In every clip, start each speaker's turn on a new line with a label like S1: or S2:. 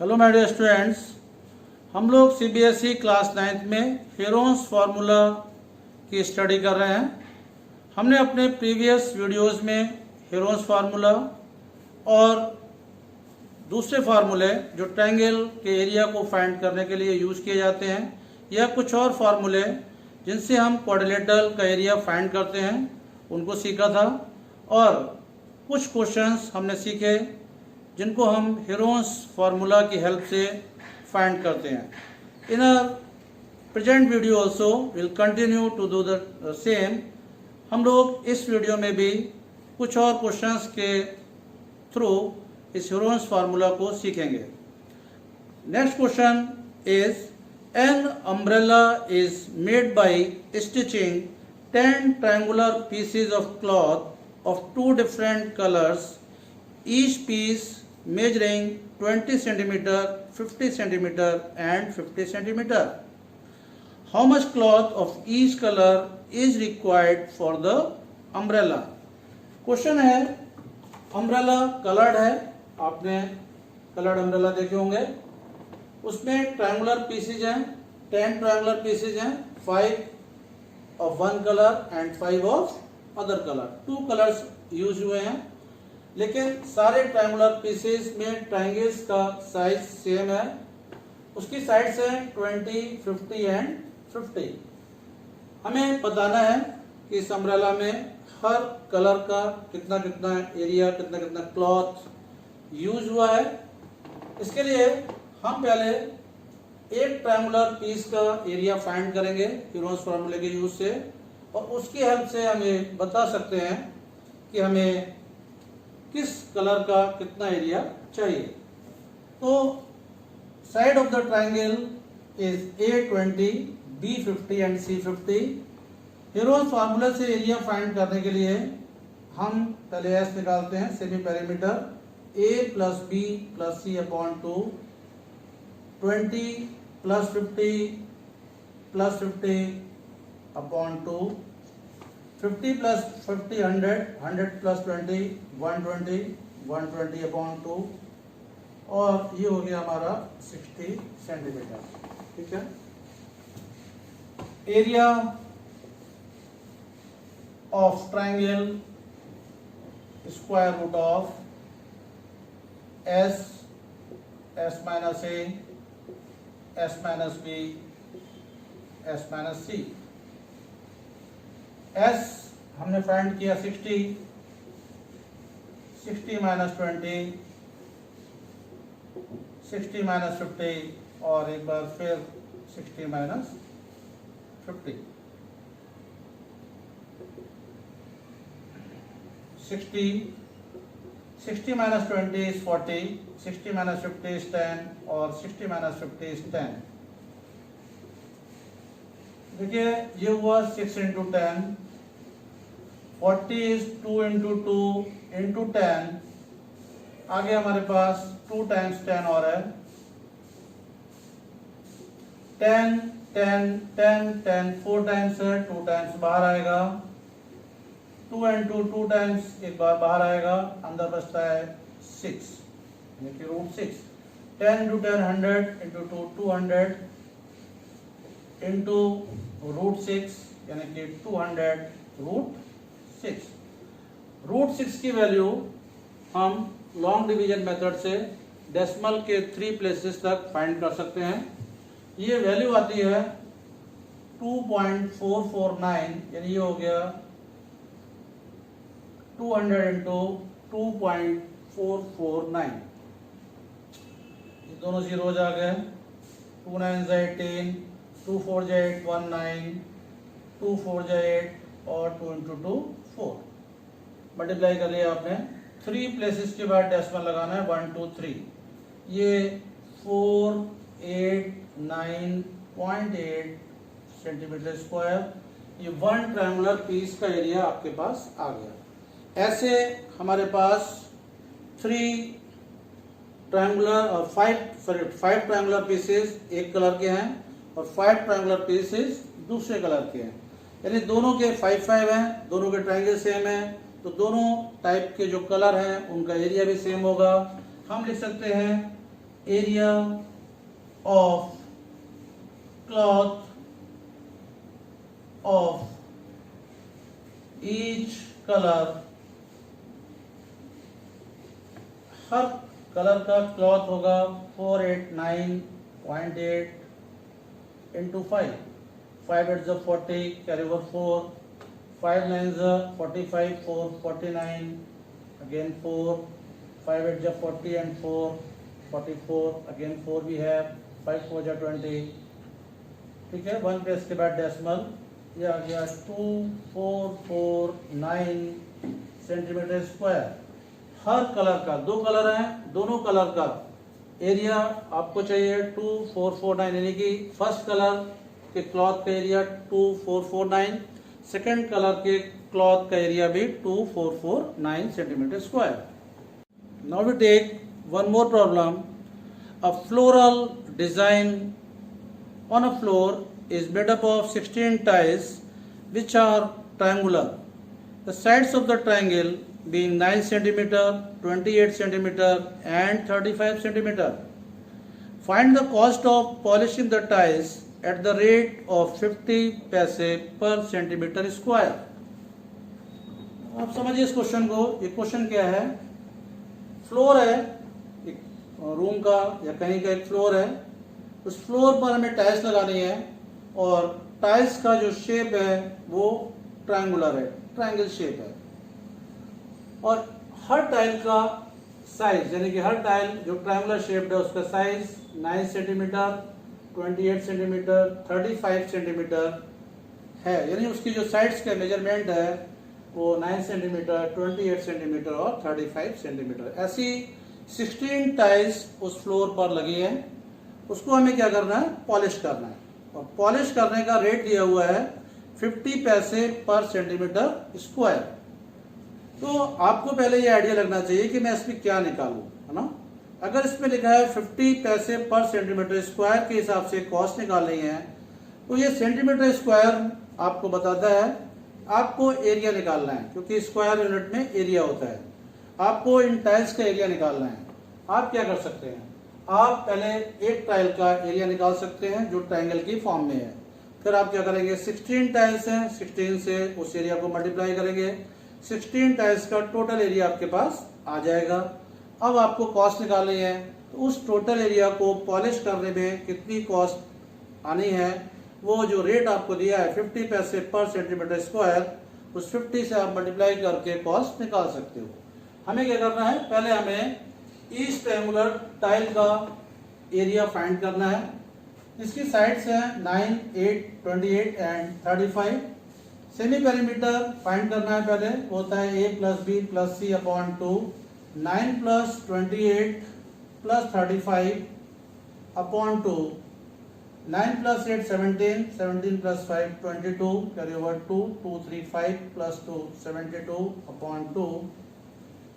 S1: Hello my dear students, हम लोग CBSE class 9th में हेरोन्स फार्मूला की स्टडी कर रहे हैं। हमने अपने प्रीवियस वीडियोस में हेरोन्स फार्मूला और दूसरे फार्मूले जो ट्रायंगल के एरिया को फाइंड करने के लिए यूज़ किए जाते हैं या कुछ और फार्मूले जिनसे हम क्वाड्रिलेटरल का एरिया फाइंड करते हैं उनको सीखा था, और कुछ क्वेश्चंस हमने सीखे जिनको हम हेरोन्स फार्मूला की हेल्प से फाइंड करते हैं। In a present video also will continue to do the same. हम लोग इस वीडियो में भी कुछ और क्वेश्चंस के थ्रू इस हेरोन्स फार्मूला को सीखेंगे। Next question is an umbrella is made by stitching 10 triangular pieces of cloth of 2 different colors, each piece measuring 20 centimeter, 50 centimeter and 50 centimeter. How much cloth of each color is required for the umbrella? Question है, umbrella coloured है, आपने coloured umbrella देखे होंगे। उसमें triangular pieces हैं, 10 triangular pieces हैं, 5 of one color and 5 of other color। 2 colours use हुए हैं, लेकिन सारे ट्रायंगुलर पीसेस में ट्रायंगल्स का साइज सेम है। उसकी साइड्स हैं 20, 50 एंड 50। हमें बताना है कि इस अम्ब्रेला में हर कलर का कितना कितना एरिया, कितना कितना क्लॉथ यूज हुआ है। इसके लिए हम पहले एक ट्रायंगुलर पीस का एरिया फाइंड करेंगे हेरोन्स फार्मूले के यूज से, और उसकी हेल्प से हमें बता सकते हैं कि हमें किस कलर का कितना एरिया चाहिए। तो side of the triangle is A20, B50 and C50। Heron's फार्मूले से एरिया फाइंड करने के लिए हम पहले S निकालते हैं, semi perimeter A plus B plus C upon 2, 20 plus 50 plus 50 upon 2, 50 plus 50 100, 100 plus 20 120, 120 upon 2, और ये हो गया हमारा 60 सेंटीमीटर। ठीक है। Area of triangle square root of S, S minus A, S minus B, S minus C। S हमने find किया 60, 60 minus 20, 60 minus 50, और एक बार फिर 60 minus 50। 60 minus 20 is 40, 60 minus 50 is 10, और 60 minus 50 is 10। देखिए ये हुआ 6 into 10, 40 is 2 into 2 into 10। आगे हमारे पास 2 times 10 और है, 10 10 10 10 4 times है, 2 times बाहर आएगा, 2 and 2 2 times एक बार बाहर आएगा, अंदर बचता है 6 यानी कि root 6। 10 into 10 100 into 2 200 into root 6 यानी कि 200 रूट 6। रूट 6 की वैल्यू हम लॉन्ग डिवीजन मेथड से डेसिमल के 3 प्लेसेस तक फाइंड कर सकते हैं। ये वैल्यू आती है 2.449, यानी ये हो गया 200 into 2.449। ये दोनों जीरोज आ गए, 2 9 18, 2 4 8 19, 2 4 8 और 2 into 2 4। मल्टीप्लाई कर लिया आपने, 3 प्लेसेस के बाद डेसिमल लगाना है, 1 2 3। ये 489.8 सेंटीमीटर स्क्वायर, ये 1 ट्रायंगुलर पीस का एरिया आपके पास आ गया। ऐसे हमारे पास 5 ट्रायंगुलर पीसेस एक कलर के हैं और 5 ट्रायंगुलर पीसेस दूसरे कलर के हैं, यानी दोनों के 5 हैं, दोनों के ट्रायंगल सेम है, तो दोनों टाइप के जो कलर हैं उनका एरिया भी सेम होगा। हम लिख सकते हैं area of cloth of each colour, her colour का क्लॉथ होगा 489.8 इंटू 5, 5 8 जो 40, कैरी ओवर 4, 5 9 जो 45, 4 49, again 4, 5 8 जो 40 and 4 44, again 4 we have, 5 4 जो 20, ठीक है। 1 पे इसके बाद डेसिमल, ये आ गया 2449 सेंटीमीटर स्क्वायर। हर कलर का, दो कलर हैं, दोनों कलर का एरिया आपको चाहिए 2449, यानी कि फर्स्ट कलर के क्लॉथ का एरिया 2449, सेकंड कलर के क्लॉथ का एरिया भी 2449 centimetre square. Now we take one more problem. A floral design on a floor is made up of 16 tiles which are triangular. The sides of the triangle being 9 cm, 28 cm and 35 cm. Find the cost of polishing the tiles at the rate of 50 पैसे per centimeter square. आप समझिए इस question को। ये question क्या है, floor है एक रूम का या कहीं का एक फ्लोर है, उस फ्लोर पर हमें टाइल्स लगानी है और टाइल्स का जो शेप है वो ट्रायंगुलर है, ट्रायंगल शेप है, और हर टाइल का साइज, यानी कि हर टाइल जो ट्रायंगुलर शेप है उसका साइज 9 सेंटीमीटर, 28 सेंटीमीटर, 35 सेंटीमीटर है, यानी उसकी जो साइड्स का मेजरमेंट है वो 9 सेंटीमीटर, 28 सेंटीमीटर और 35 सेंटीमीटर। ऐसी 16 टाइल्स उस फ्लोर पर लगी हैं, उसको हमें क्या करना है, पॉलिश करना है। और पॉलिश करने का रेट दिया हुआ है 50 पैसे पर सेंटीमीटर स्क्वायर। तो आपको पहले ये आइडिया लगना चाहिए कि मैं इसमें क्या निकालूं, है ना। अगर इसमें लिखा है 50 पैसे पर सेंटीमीटर स्क्वायर के हिसाब से कॉस्ट निकालनी है, तो ये सेंटीमीटर स्क्वायर आपको बताता है आपको एरिया निकालना है, क्योंकि स्क्वायर यूनिट में एरिया होता है। आपको इन टाइल्स का एरिया निकालना है। आप क्या कर सकते हैं, आप पहले एक टाइल का एरिया निकाल सकते हैं जो ट्रायंगल की फॉर्म में है। फिर आप क्या करेंगे, 16 टाइल्स हैं, 16 से उस एरिया को मल्टीप्लाई करेंगे, 16 टाइल्स का टोटल एरिया आपके पास आ जाएगा। अब आपको कॉस्ट निकालनी है, तो उस टोटल एरिया को पॉलिश करने में कितनी कॉस्ट आनी है, वो जो रेट आपको दिया है 50 पैसे पर सेंटीमीटर स्क्वायर, उस 50 से आप मल्टीप्लाई करके कॉस्ट निकाल सकते हो। हमें क्या करना है, पहले हमें ईच ट्रायंगुलर टाइल का एरिया फाइंड करना है। इसकी साइड्स हैं 9, 8, 28 एंड 35। सेमी पेरीमीटर फाइंड करना है, पहले होता है a plus b plus c upon 2, 9 plus 28 plus 35 upon 2, 9 plus 8 17, 17 plus 5 22, carry over 2, 2 3 5 plus 2 72 upon 2,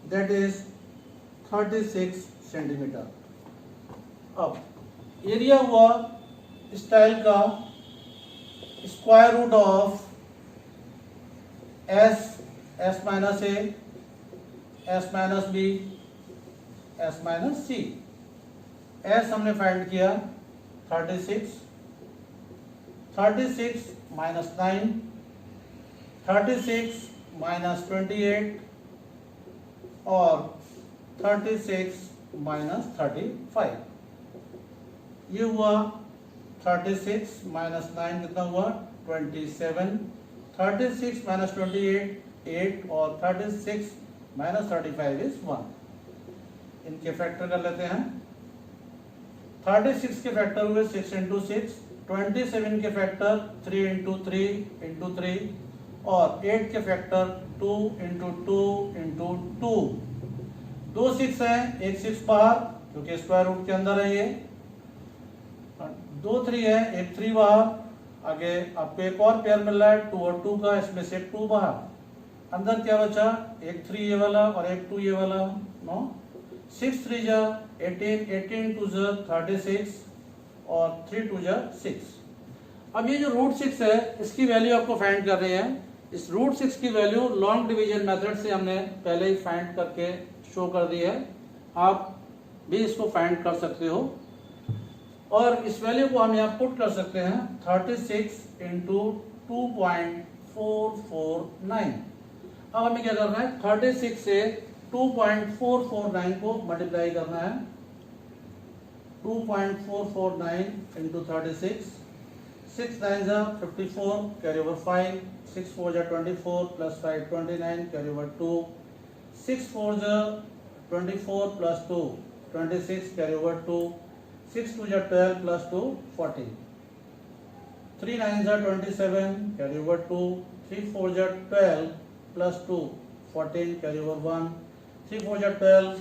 S1: that is 36 centimetre. अब एरिया हुआ इस टाइल का square root of S, S minus A, S minus B, S minus C. S हमने find किया 36, 36 minus 9, 36 minus 28 और 36 minus 35। ये हुआ 36 minus 9 कितना हुआ 27, 36 माइनस 28 8 और 36 माइनस 35 इज 1। इनके फैक्टर कर लेते हैं। 36 के फैक्टर हुए 6 इंटू 6, 27 के फैक्टर 3 इंटू 3 इंटू 3 और 8 के फैक्टर 2 इंटू 2 इंटू 2। 2 6 है, एक 6 बाहर क्योंकि स्क्वायर रूट के अंदर है ये, 2 3 है, एक 3 बाहर। आगे आपको एक और पेयर मिल रहा है 2 और 2 का, इसमें से 2 बाहर। अंदर क्या बचा, एक 3 ये वाला और एक 2 ये वाला, 9 6 3 जा 18, 18 2 जा 36 और 3 2 जा 6। अब ये जो रूट 6 है इसकी वैल्यू आपको फाइंड कर रहे हैं। इस रूट 6 की वैल्यू लॉन्ग डिवीजन मेथड से हमने पहले ही फाइंड करके शो कर दी है। आप भी इसको फाइंड कर सकते हो और इस वैल्यू को हम यहाँ पुट कर सकते हैं 36 इंटू 2.449। अब हमें क्या करना है 36 से 2.449 को मल्टीप्लाई करना है। 2.449 into 36, 6 9 54 carry over 5, 6 4 24 plus 5 29 carry over 2, 6 4 24 plus 2 26 carry over 2, 6 2 12 plus 2 14, 3 9 27 carry over 2, 3 4 12 plus 2 14 carry over 1, 3 4 12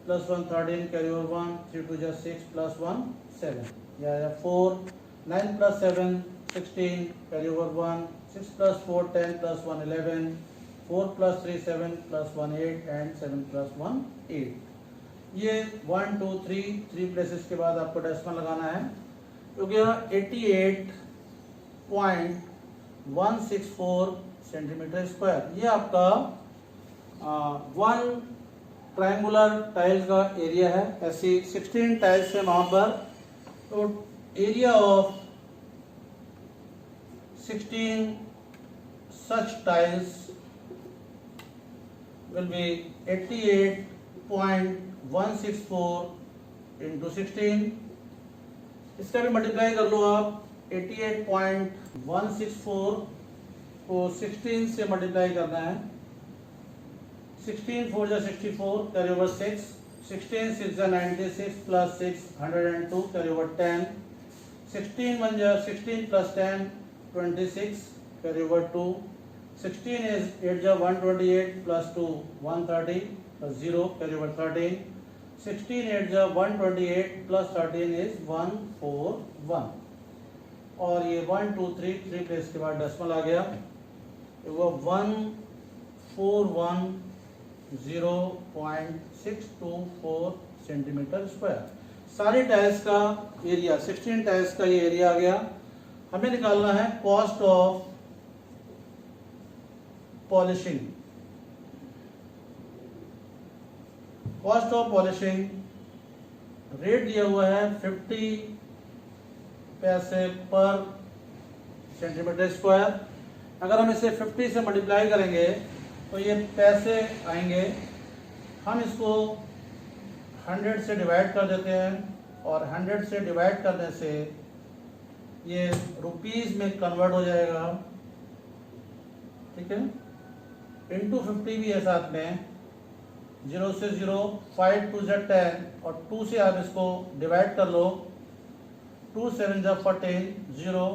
S1: plus 1 13 carry over 1, 3 2 6 plus 1 7, 4 9 plus 7 16 carry over 1, 6 plus 4 10 plus 1 11, 4 plus 3 7 plus 1 8 and 7 plus 1 8। ये 1 2 3 प्लेसेस के बाद आपको डेसिमल लगाना है क्योंकि 88.164 centimetre square. ये आपका 1 triangular tile का एरिया है। ऐसी 16 टाइल्स है वहां पर, तो area of 16 such tiles will be 88.164 into 16। इसका भी मल्टीप्लाई कर लो आप। 88.164 को 16 से मल्टीप्लाई करना है। 16 4 64 carry over 6, 16 6 96 plus 6 102 carry over 10, 16 1 16 plus 10 26 carry over 2, 16 is 8 128 plus 2 130 plus 0 carry over 13, 16 8 128 plus 13 is 141 और ये 1 2 3 प्लेस के बाद डेसिमल आ गया, वो 141.624 सेंटीमीटर स्क्वायर। सारी टाइल्स का एरिया 16 टाइल्स का ये एरिया आ गया। हमें निकालना है cost of polishing. Cost of polishing rate दिया हुआ है 50 पैसे पर सेंटीमीटर स्क्वायर। अगर हम इसे 50 से मल्टीप्लाई करेंगे तो ये पैसे आएंगे। हम इसको 100 से डिवाइड कर देते हैं और 100 से डिवाइड करने से ये रुपीस में कन्वर्ट हो जाएगा, ठीक है। इंटू 50 भी है साथ में, 0 से 0 5 2 10 और 2 से आप इसको डिवाइड कर लो। 2 7 14 0,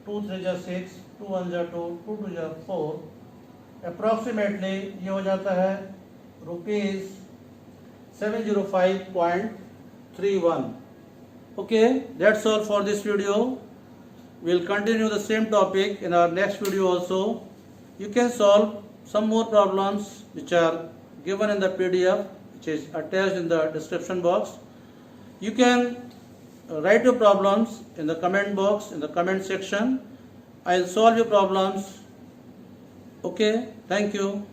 S1: 2 3 6, 2 1 2, 2 2 4, अप्रॉक्सीमेटली ये हो जाता है rupees 705.31। Okay, that's all for this video. We'll continue the same topic in our next video also. You can solve some more problems which are given in the PDF which is attached in the description box. You can write your problems in the comment box, in the comment section. I'll solve your problems. Okay, thank you.